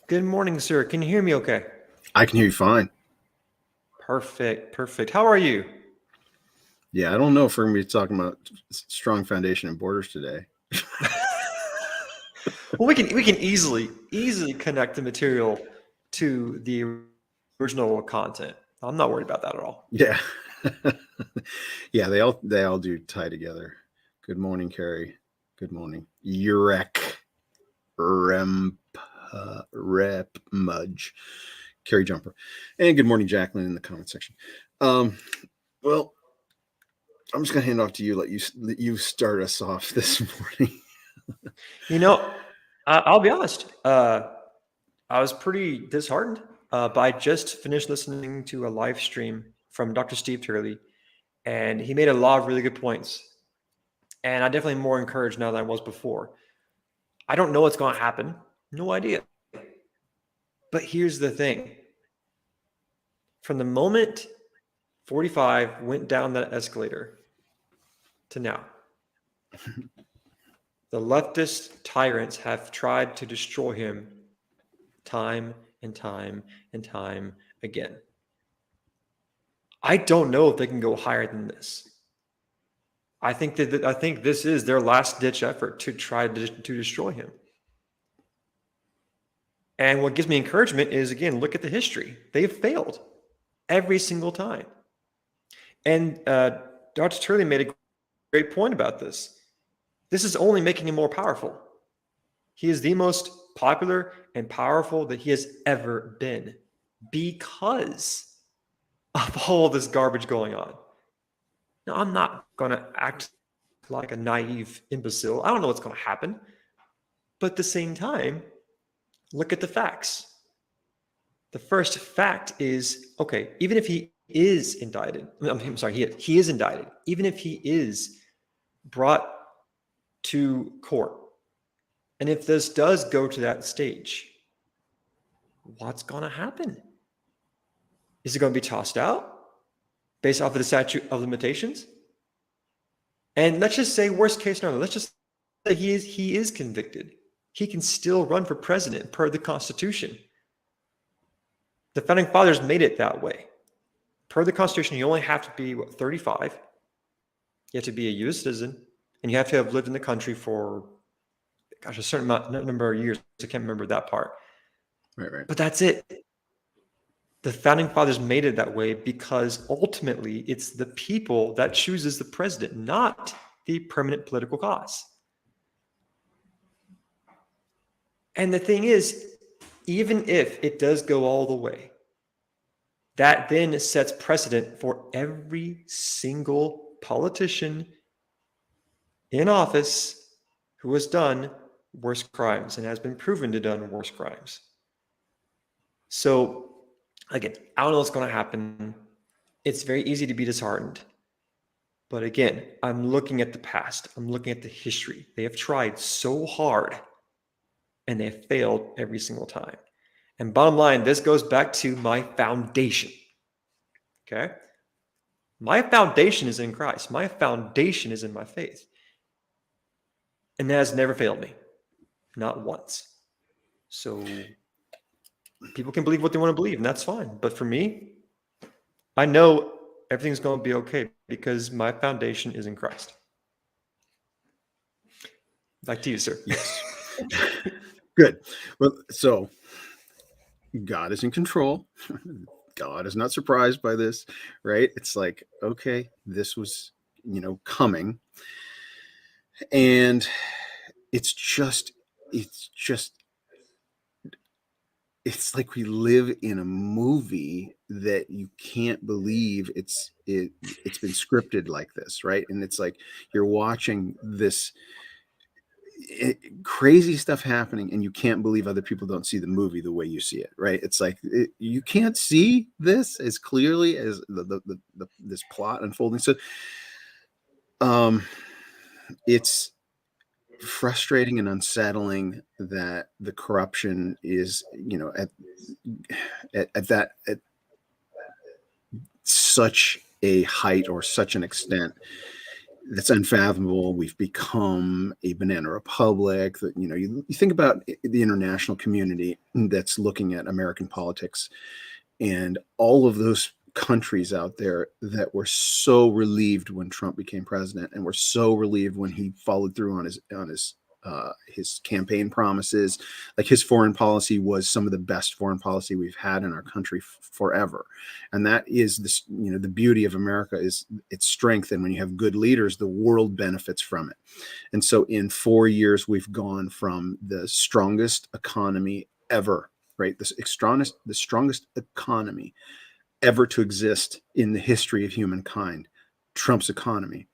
Good morning, sir. Can you hear me okay? I can hear you fine. Perfect, perfect. How are you? Yeah, I don't know if we're going to be talking about strong foundation and borders today. Well, we can easily connect the material to the original content. I'm not worried about that at all. Yeah. Yeah, they all do tie together. Good morning, Carrie. Good morning. Urek Rem Rep Mudge. Carrie Jumper. And good morning, Jacqueline, in the comment section. Um, well, I'm just gonna hand off to you. Let you start us off this morning. You know, I'll be honest. I was pretty disheartened, but I just finished listening to a live stream from Dr. Steve Turley, and he made a lot of really good points. And I'm definitely more encouraged now than I was before. I don't know what's going to happen. No idea. But here's the thing. From the moment 45 went down that escalator to now, the leftist tyrants have tried to destroy him time and time and time again. I don't know if they can go higher than this. I think this is their last ditch effort to try to destroy him. And what gives me encouragement is, again, look at the history. They've failed every single time. And Dr. Turley made a great point about this. This is only making him more powerful. He is the most popular and powerful that he has ever been because of all this garbage going on. Now, I'm not going to act like a naive imbecile. I don't know what's going to happen. But at the same time, look at the facts. The first fact is, okay, even if he is indicted, I'm sorry, he is indicted. Even if he is brought to court, and if this does go to that stage, what's going to happen? Is it going to be tossed out based off of the statute of limitations? And let's just say worst case scenario, let's just say he is convicted. He can still run for president per the Constitution. The founding fathers made it that way. Per the Constitution, you only have to be 35. You have to be a U.S. citizen, and you have to have lived in the country for, a certain number of years. I can't remember that part. Right. But that's it. The founding fathers made it that way because ultimately it's the people that chooses the president, not the permanent political cause. And the thing is, even if it does go all the way, that then sets precedent for every single politician in office who has done worse crimes and has been proven to done worse crimes. So again, I don't know what's going to happen. It's very easy to be disheartened. But again, I'm looking at the past. I'm looking at the history. They have tried so hard and they have failed every single time. And bottom line, this goes back to my foundation. Okay? My foundation is in Christ. My foundation is in my faith. And that has never failed me. Not once. So people can believe what they want to believe, and that's fine. But for me, I know everything's going to be okay because my foundation is in Christ. Back to you, sir. Yes. Good. Well, so God is in control. God is not surprised by this, right? It's like, okay, this was, coming. And it's just it's like we live in a movie that you can't believe it's been scripted like this, right? And it's like you're watching this crazy stuff happening and you can't believe other people don't see the movie the way you see it, right? It's like you can't see this as clearly as this plot unfolding. So it's frustrating and unsettling that the corruption is at such a height or such an extent that's unfathomable. We've become a banana republic. That, you know, you think about the international community that's looking at American politics, and all of those countries out there that were so relieved when Trump became president, and were so relieved when he followed through on his campaign promises. Like, his foreign policy was some of the best foreign policy we've had in our country forever. And that is this, you know, the beauty of America is its strength. And when you have good leaders, the world benefits from it. And so in 4 years, we've gone from the strongest economy ever, right? The strongest economy ever to exist in the history of humankind, Trump's economy,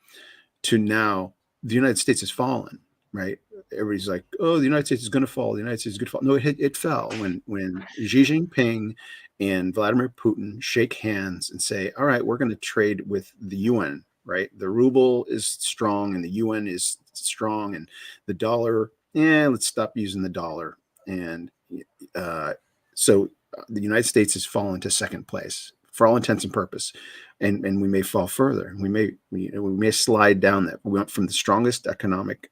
to now the United States has fallen, right? Everybody's like, oh, the United States is going to fall. The United States is going to fall. No, it fell when Xi Jinping and Vladimir Putin shake hands and say, all right, we're going to trade with the UN, right? The ruble is strong and the UN is strong, and the dollar, let's stop using the dollar. And so the United States has fallen to second place for all intents and purpose, and we may fall further. We may slide down that. We went from the strongest economic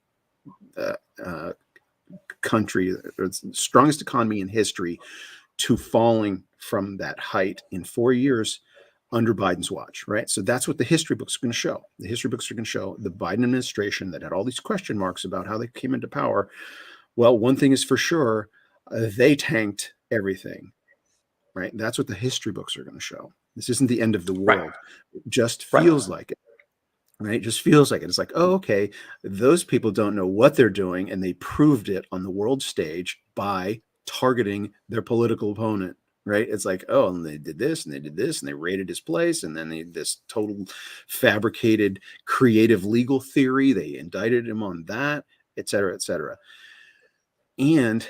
country, or the strongest economy in history, to falling from that height in 4 years under Biden's watch, right? So that's what the history books are going to show. The history books are going to show the Biden administration that had all these question marks about how they came into power. Well, one thing is for sure, they tanked everything, right? That's what the history books are going to show. This isn't the end of the world. Right. It just feels like it. Right? It just feels like it. It's like, oh, okay, those people don't know what they're doing, and they proved it on the world stage by targeting their political opponent, right? It's like, oh, and they did this, and they did this, and they raided his place, and then this total fabricated creative legal theory, they indicted him on that, et cetera, et cetera. And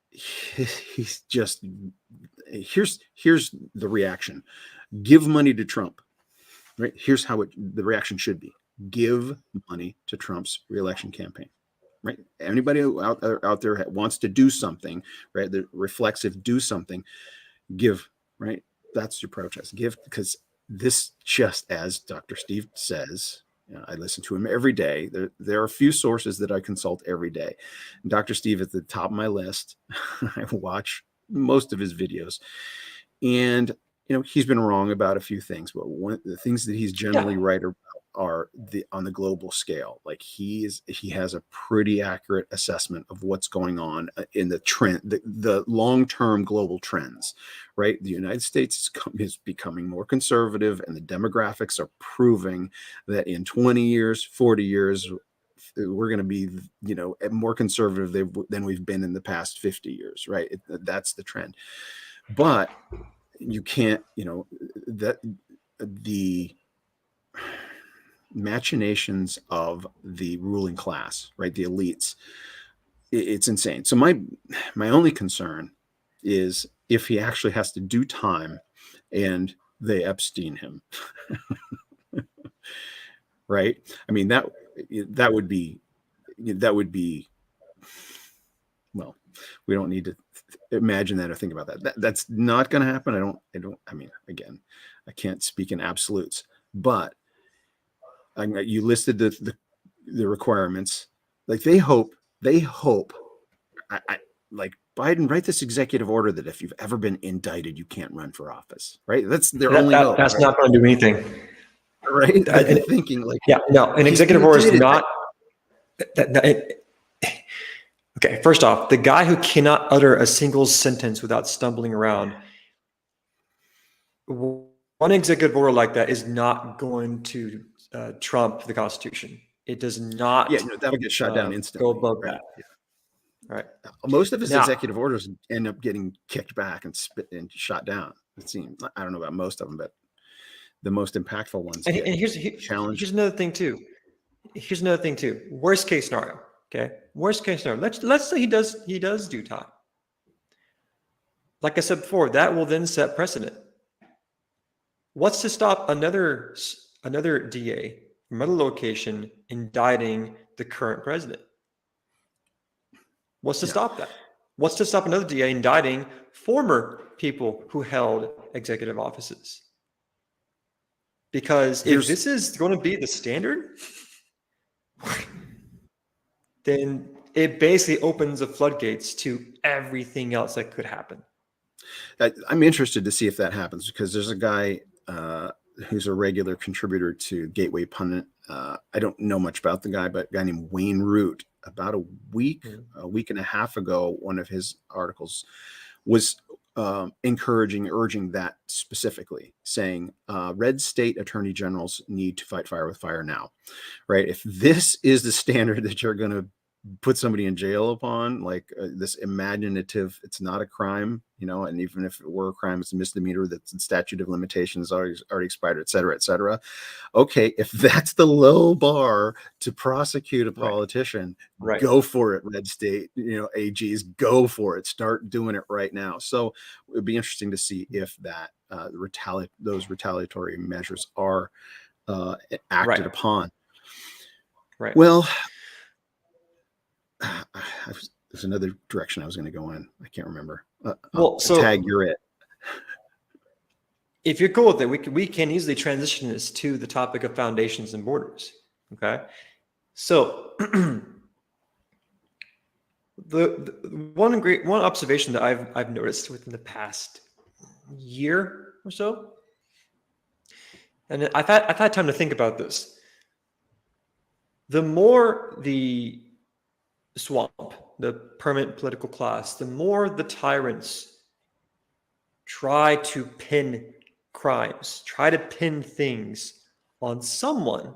he's just, here's the reaction. Give money to Trump. Right? Here's how the reaction should be. Give money to Trump's reelection campaign. Right? Anybody out there wants to do something, right? The reflexive do something, give, right? That's your protest. Give, because this, just as Dr. Steve says, I listen to him every day. There are a few sources that I consult every day. Dr. Steve at the top of my list. I watch most of his videos. And you know, he's been wrong about a few things, but one of the things that he's generally right about are on the global scale. Like, he has a pretty accurate assessment of what's going on in the trend, the long-term global trends, right? The United States is becoming more conservative, and the demographics are proving that in 20 years, 40 years, we're going to be, you know, more conservative than we've been in the past 50 years, right? That's the trend. But you can't, you know, that the machinations of the ruling class, right? The elites, it's insane. So my only concern is if he actually has to do time and they Epstein him, right? I mean, that would be, well, we don't need to imagine that or think about that. That's not going to happen. I mean, again, I can't speak in absolutes, but you listed the requirements. Like, they hope, like, Biden, write this executive order that if you've ever been indicted, you can't run for office, right? That's their only hope. That's right? not going to do anything. Right. I'm thinking like, yeah, no, an executive order is not, okay, first off, the guy who cannot utter a single sentence without stumbling around, one executive order like that is not going to trump the Constitution. It does not. Yeah, no, that would get shot down instantly. Go above right? that. Yeah. Right. Most of his executive orders end up getting kicked back and shot down. It seems. I don't know about most of them, but the most impactful ones. And here's another thing too. Worst case scenario. Okay. Worst case scenario. Let's say he does do time. Like I said before, that will then set precedent. What's to stop another DA from another location indicting the current president? What's to stop that? What's to stop another DA indicting former people who held executive offices? Because if this is going to be the standard, then it basically opens the floodgates to everything else that could happen. I'm interested to see if that happens, because there's a guy who's a regular contributor to Gateway Pundit. I don't know much about the guy, but a guy named Wayne Root, about a week and a half ago, one of his articles was urging that specifically, saying red state attorney generals need to fight fire with fire now, right? If this is the standard that you're going to put somebody in jail upon, like this imaginative, it's not a crime, and even if it were a crime, it's a misdemeanor, that's the statute of limitations already expired, et cetera, et cetera. Okay, if that's the low bar to prosecute a politician, go for it, red state, AGs, go for it, start doing it right now. So it would be interesting to see if that those retaliatory measures are acted upon. Right. Well, there's another direction I was going to go in. I can't remember. So Tag, you're it. If you're cool with it, we can easily transition this to the topic of foundations and borders. Okay. So the one observation that I've noticed within the past year or so, and I've had time to think about this. The more the swamp, the permanent political class, the more the tyrants try to pin crimes, try to pin things on someone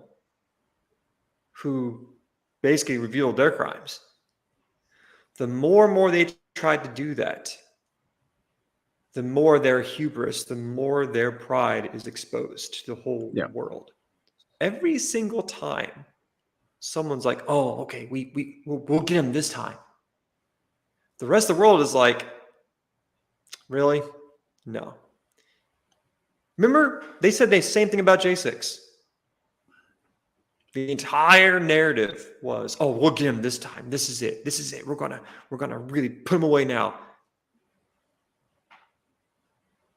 who basically revealed their crimes. The more and more they tried to do that, the more their hubris, the more their pride is exposed to the whole world. Every single time someone's like, oh, okay, we'll get him this time, the rest of the world is like, really? No. Remember, they said the same thing about J6. The entire narrative was, oh, we'll get him this time. This is it. This is it. We're gonna really put him away now.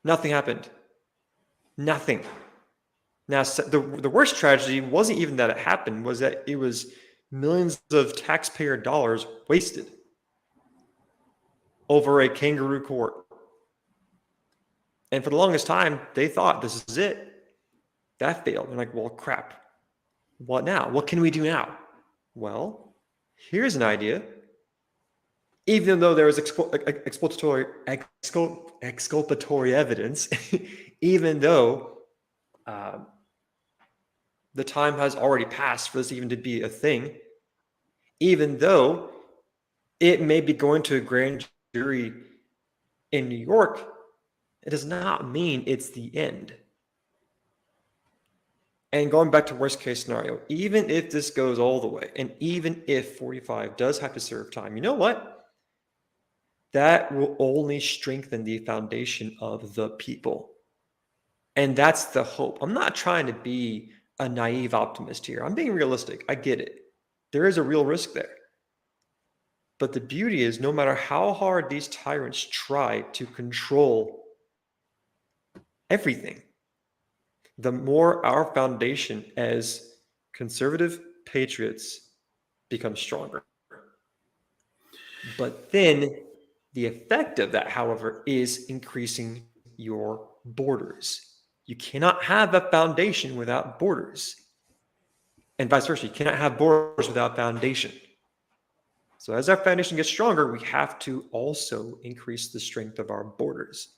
Nothing happened. Nothing. Now, the worst tragedy wasn't even that it happened, was that it was millions of taxpayer dollars wasted over a kangaroo court. And for the longest time, they thought this is it. That failed. They're like, well, crap. What now? What can we do now? Well, here's an idea. Even though there was exculpatory evidence, even though the time has already passed for this even to be a thing, even though it may be going to a grand jury in New York, it does not mean it's the end. And going back to worst case scenario, even if this goes all the way, and even if 45 does have to serve time, you know what? That will only strengthen the foundation of the people. And that's the hope. I'm not trying to be a naive optimist here. I'm being realistic. I get it. There is a real risk there. But the beauty is, no matter how hard these tyrants try to control everything, the more our foundation as conservative patriots becomes stronger. But then the effect of that, however, is increasing your borders. You cannot have a foundation without borders. And vice versa, you cannot have borders without foundation. So as our foundation gets stronger, we have to also increase the strength of our borders.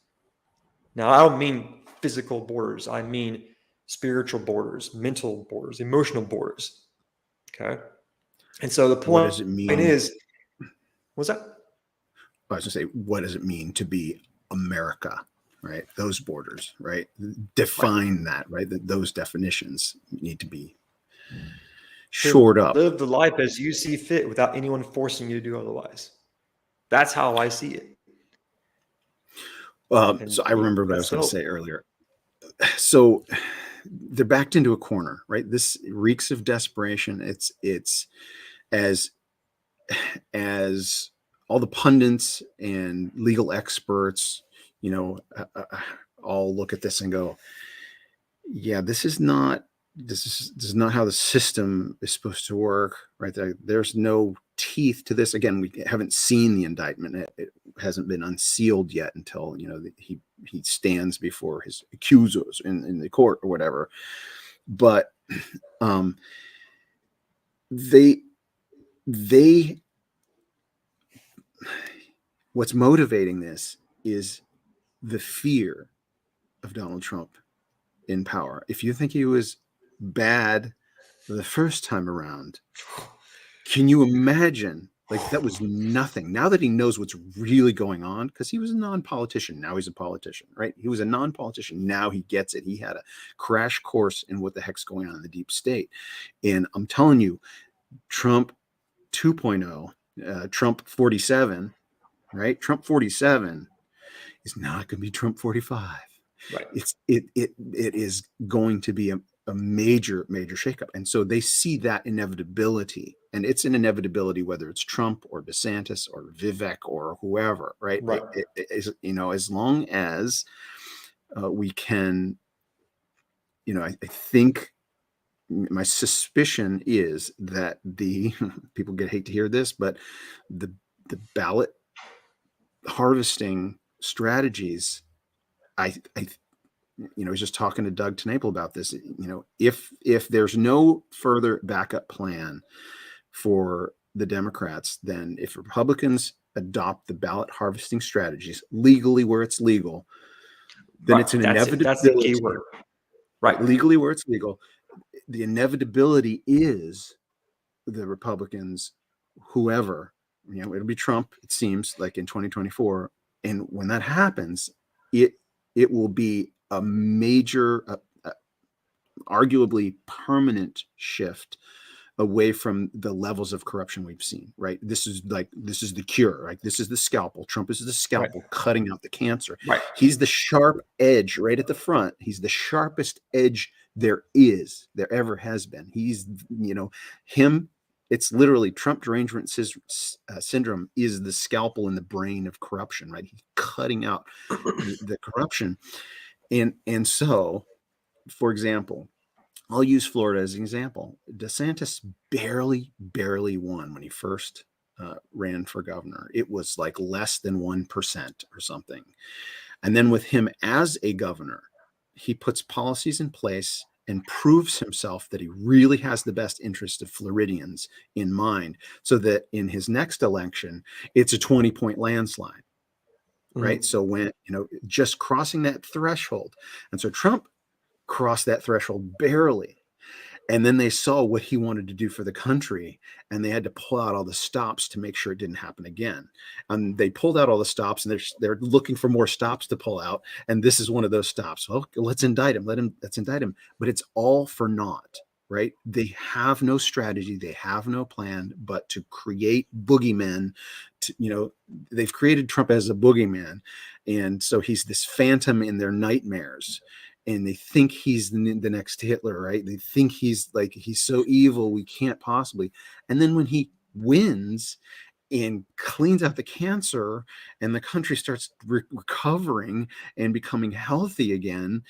Now, I don't mean physical borders. I mean spiritual borders, mental borders, emotional borders. Okay. And so the point does it mean? Is, what's that? I was going to say, what does it mean to be America, right? Those borders, right? Define that, right? Those definitions need to be shored up. Live the life as you see fit without anyone forcing you to do otherwise. That's how I see it. So I remember what I was going to say earlier. So they're backed into a corner, right? This reeks of desperation. It's as all the pundits and legal experts, all look at this and go, yeah, this is not this is not how the system is supposed to work, right? There's no teeth to this. Again, we haven't seen the indictment. It hasn't been unsealed yet until, he stands before his accusers in the court or whatever. But they what's motivating this is the fear of Donald Trump in power. If you think he was bad the first time around, can you imagine? Like, that was nothing. Now that he knows what's really going on, because he was a non-politician, now he's a politician, right? He was a non-politician. Now he gets it. He had a crash course in what the heck's going on in the deep state. And I'm telling you, Trump 2.0, Trump 47, right? Trump 47 is not going to be Trump 45. Right. It is going to be a major shakeup. And so they see that inevitability, and it's an inevitability, whether it's Trump or DeSantis or Vivek or whoever, right? Right. As long as we can, I think my suspicion is that the people hate to hear this, but the ballot harvesting strategies, I was just talking to Doug Tenaple about this. If there's no further backup plan for the Democrats, then if Republicans adopt the ballot harvesting strategies legally where it's legal, then right. It's an That's inevitability. That's the key word. Right. Legally where it's legal, the inevitability is the Republicans, whoever, it'll be Trump, it seems like, in 2024. And when that happens, it will be a major, arguably permanent shift away from the levels of corruption we've seen, right? This is the cure, right? This is the scalpel. Trump is the scalpel, right, cutting out the cancer. Right. He's the sharp edge right at the front. He's the sharpest edge there ever has been. He's, him. It's literally Trump derangement syndrome is the scalpel in the brain of corruption, right? He's cutting out the corruption. And so, for example, I'll use Florida as an example. DeSantis barely won when he first ran for governor. It was like less than 1% or something. And then with him as a governor, he puts policies in place and proves himself that he really has the best interest of Floridians in mind, so that in his next election, it's a 20-point landslide, right? So when, just crossing that threshold. And so Trump crossed that threshold barely. And then they saw what he wanted to do for the country, and they had to pull out all the stops to make sure it didn't happen again. And they pulled out all the stops, and they're looking for more stops to pull out. And this is one of those stops. Well, let's indict him. Let's indict him. But it's all for naught, right? They have no strategy. They have no plan but to create boogeymen. They've created Trump as a boogeyman. And so he's this phantom in their nightmares. And they think he's the next Hitler, right? They think he's so evil, we can't possibly. And then when he wins and cleans out the cancer and the country starts recovering and becoming healthy again,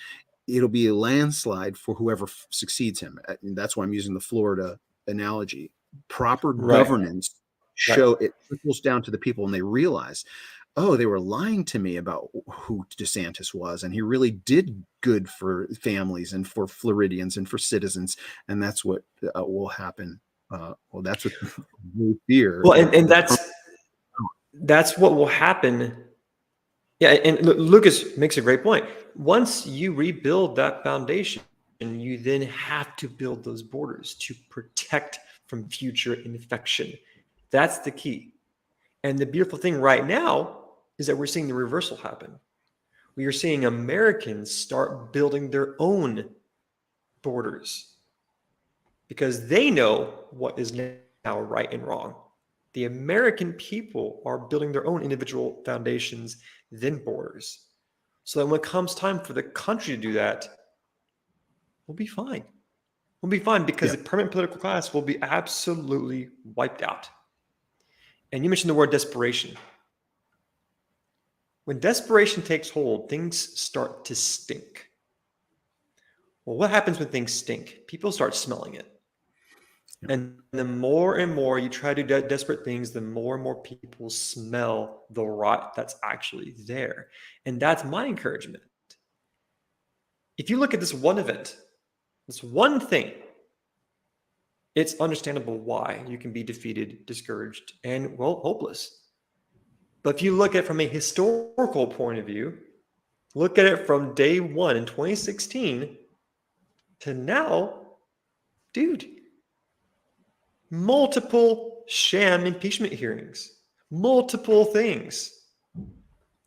it'll be a landslide for whoever succeeds him. And that's why I'm using the Florida analogy. Proper governance it trickles down to the people, and they realize, oh, they were lying to me about who DeSantis was, and he really did good for families and for Floridians and for citizens, and that's what will happen. That's what we fear. Well, and that's what will happen. Yeah, and Lucas makes a great point. Once you rebuild that foundation, you then have to build those borders to protect from future infection. That's the key. And the beautiful thing right now is that we're seeing the reversal happen. We are seeing Americans start building their own borders because they know what is now right and wrong. The American people are building their own individual foundations, then borders. So that when it comes time for the country to do that, we'll be fine. We'll be fine because the permanent political class will be absolutely wiped out. And you mentioned the word desperation. When desperation takes hold, things start to stink. Well, what happens when things stink? People start smelling it. Yep. And the more and more you try to do desperate things, the more and more people smell the rot that's actually there. And that's my encouragement. If you look at this one event, this one thing, it's understandable why you can be defeated, discouraged, and, well, hopeless. But if you look at it from a historical point of view, look at it from day one in 2016 to now, dude, multiple sham impeachment hearings, multiple things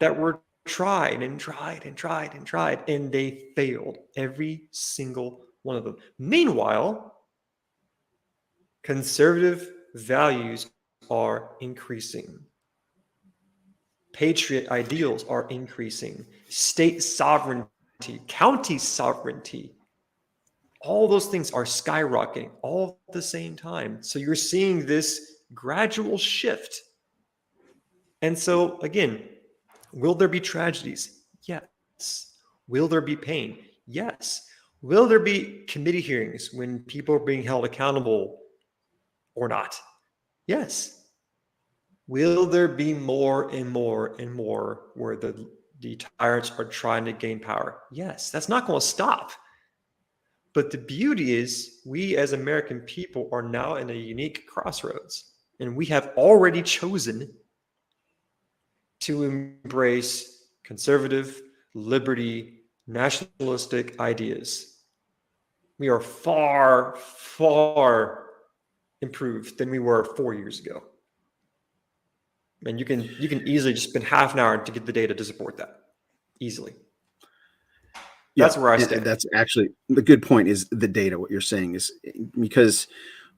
that were tried and tried and tried and tried, and they failed, every single one of them. Meanwhile, conservative values are increasing. Patriot ideals are increasing. State sovereignty, county sovereignty, all those things are skyrocketing all at the same time. So you're seeing this gradual shift. And so, again, will there be tragedies? Yes. Will there be pain? Yes. Will there be committee hearings when people are being held accountable or not? Yes. Will there be more and more and more where the tyrants are trying to gain power? Yes. That's not going to stop. But the beauty is, we as American people are now in a unique crossroads, and we have already chosen to embrace conservative, liberty, nationalistic ideas. We are far, far improved than we were 4 years ago. And you can easily just spend half an hour to get the data to support that easily. That's where I stand. That's actually the good point is the data. What you're saying is because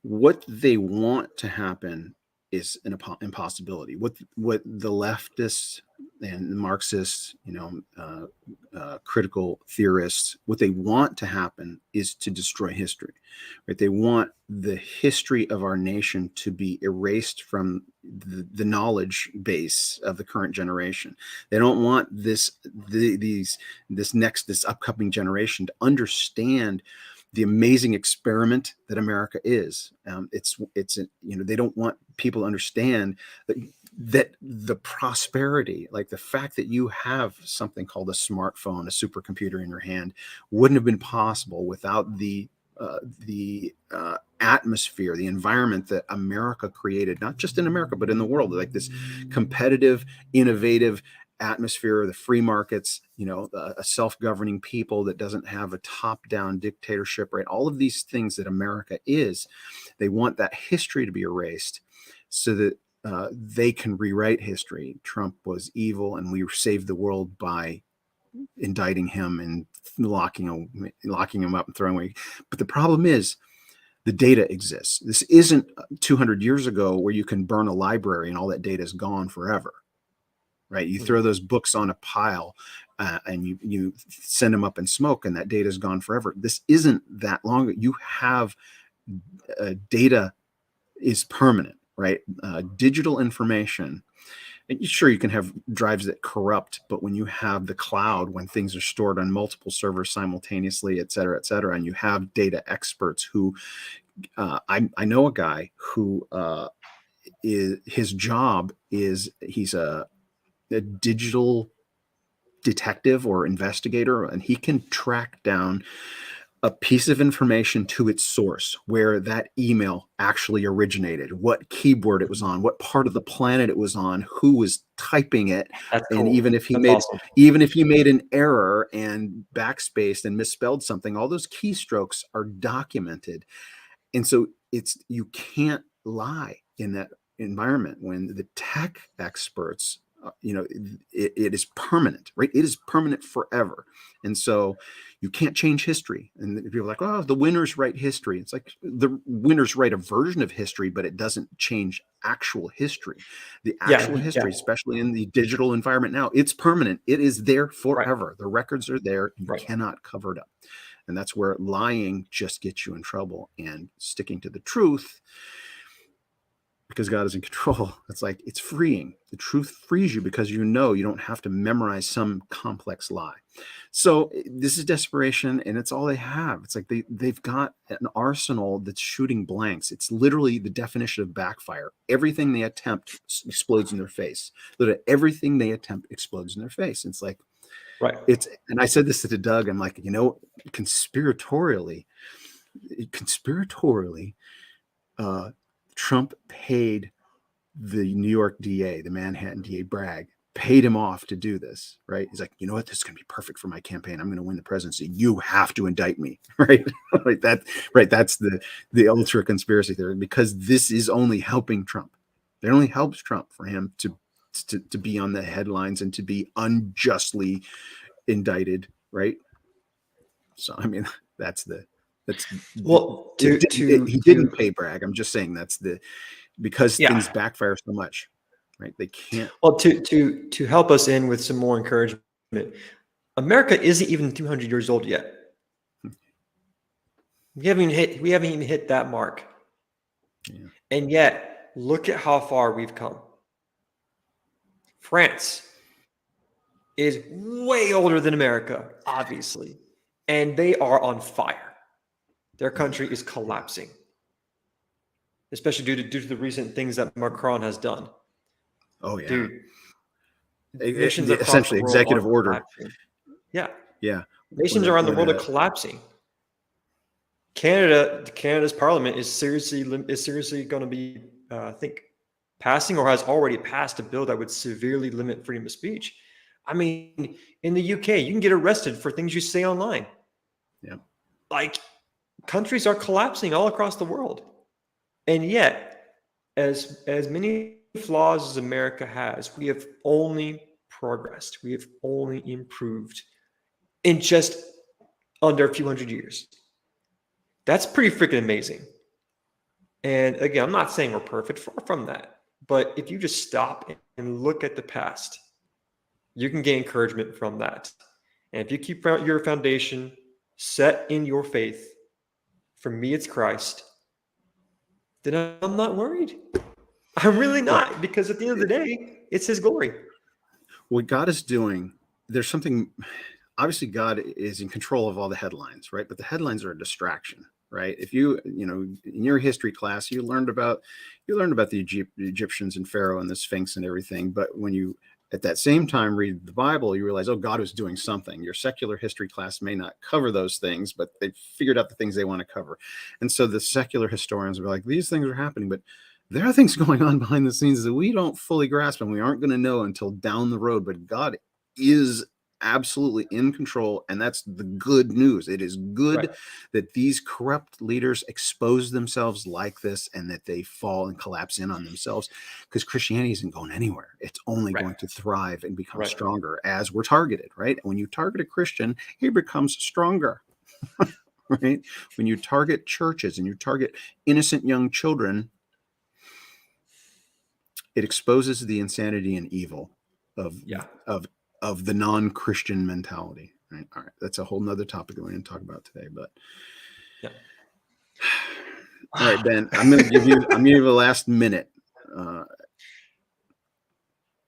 what they want to happen is an impossibility. What the leftists and the Marxists, critical theorists, what they want to happen is to destroy history, right? They want the history of our nation to be erased from the knowledge base of the current generation. They don't want this upcoming generation to understand the amazing experiment that America is. They don't want people to understand that the prosperity, like the fact that you have something called a smartphone, a supercomputer in your hand, wouldn't have been possible without the atmosphere, the environment that America created, not just in America, but in the world, like this competitive, innovative atmosphere, the free markets, a self-governing people that doesn't have a top-down dictatorship, right? All of these things that America is, they want that history to be erased so that they can rewrite history. Trump was evil, and we saved the world by indicting him and locking him up and throwing away. But the problem is, the data exists. This isn't 200 years ago where you can burn a library and all that data is gone forever. Right, you throw those books on a pile and you send them up in smoke, and that data is gone forever. This isn't that long. You have data is permanent, right? Digital information. And sure, you can have drives that corrupt, but when you have the cloud, when things are stored on multiple servers simultaneously, et cetera, and you have data experts who, I know a guy who his job is he's a digital detective or investigator, and he can track down a piece of information to its source, where that email actually originated, what keyboard it was on, what part of the planet it was on, who was typing it. That's and cool. even if he made an error and backspaced and misspelled something, all those keystrokes are documented. And so you can't lie in that environment. When the tech experts, it is permanent, right? It is permanent forever. And so you can't change history. And people are like, oh, the winners write history. It's like the winners write a version of history, but it doesn't change actual history. The actual history, especially in the digital environment now, it's permanent. It is there forever. Right. The records are there. You cannot cover it up. And that's where lying just gets you in trouble, and sticking to the truth because God is in control. It's like, it's freeing. The truth frees you because you don't have to memorize some complex lie. So this is desperation, and it's all they have. It's like they've got an arsenal that's shooting blanks. It's literally the definition of backfire. Everything they attempt explodes in their face. Literally everything they attempt explodes in their face. It's like, Right. and I said this to Doug, I'm like, conspiratorially, Trump paid the New York DA, the Manhattan DA, Bragg, paid him off to do this, right? He's like, you know what? This is going to be perfect for my campaign. I'm going to win the presidency. You have to indict me, right? Like that, right? That's the ultra conspiracy theory, because this is only helping Trump. It only helps Trump for him to be on the headlines and to be unjustly indicted, right? So, I mean, Well, he didn't pay Bragg. I'm just saying because things backfire so much, right? They can't. Well, to help us in with some more encouragement, America isn't even 200 years old yet. We haven't even hit that mark. Yeah. And yet, look at how far we've come. France is way older than America, obviously, and they are on fire. Their country is collapsing, especially due to the recent things that Macron has done. Oh yeah, dude. Nations across essentially the world executive are order. collapsing. Yeah. Yeah. Nations around the world are collapsing. Canada's parliament is seriously going to be, I think, passing or has already passed a bill that would severely limit freedom of speech. I mean, in the UK, you can get arrested for things you say online. Yeah. Like, countries are collapsing all across the world. And yet, as many flaws as America has, we have only progressed. We have only improved in just under a few hundred years. That's pretty freaking amazing. And again, I'm not saying we're perfect, far from that. But if you just stop and look at the past, you can gain encouragement from that. And if you keep your foundation set in your faith, for me, it's Christ, then I'm not worried. I'm really not, because at the end of the day, it's his glory. What God is doing, there's something, obviously God is in control of all the headlines, right? But the headlines are a distraction, right? If in your history class, you learned about the Egyptians and Pharaoh and the Sphinx and everything. But when you, at that same time, read the Bible, you realize, oh, God was doing something. Your secular history class may not cover those things, but they figured out the things they want to cover. And so the secular historians are like, these things are happening, but there are things going on behind the scenes that we don't fully grasp, and we aren't going to know until down the road. But God is absolutely in control, and that's the good news. It is good that these corrupt leaders expose themselves like this, and that they fall and collapse in on themselves, because Christianity isn't going anywhere. It's only going to thrive and become stronger as we're targeted, right? When you target a Christian, he becomes stronger. Right? When you target churches and you target innocent young children, it exposes the insanity and evil of the non-Christian mentality. Right? All right. That's a whole nother topic that we're going to talk about today, but all right, Ben, I'm going to give you the last minute.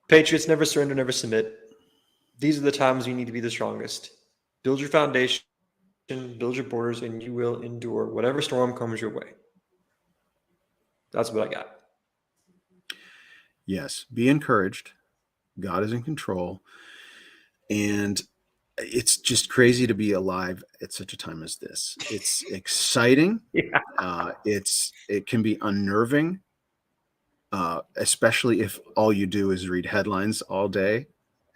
Patriots, never surrender, never submit. These are the times you need to be the strongest. Build your foundation, build your borders, and you will endure whatever storm comes your way. That's what I got. Yes, be encouraged. God is in control. And it's just crazy to be alive at such a time as this. It's exciting. It can be unnerving, especially if all you do is read headlines all day.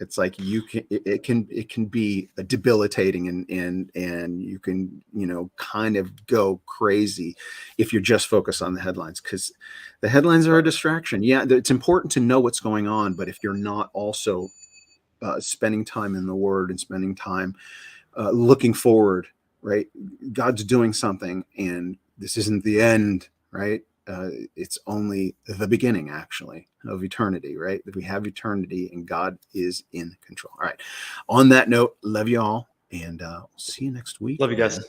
It's like it can be debilitating, and you can kind of go crazy if you're just focused on the headlines, because the headlines are a distraction. Yeah, it's important to know what's going on, but if you're not also spending time in the Word and spending time looking forward, right? God's doing something, and this isn't the end, right? It's only the beginning, actually, of eternity, right? That we have eternity, and God is in control. All right. On that note, love you all, and we'll see you next week. Love you guys.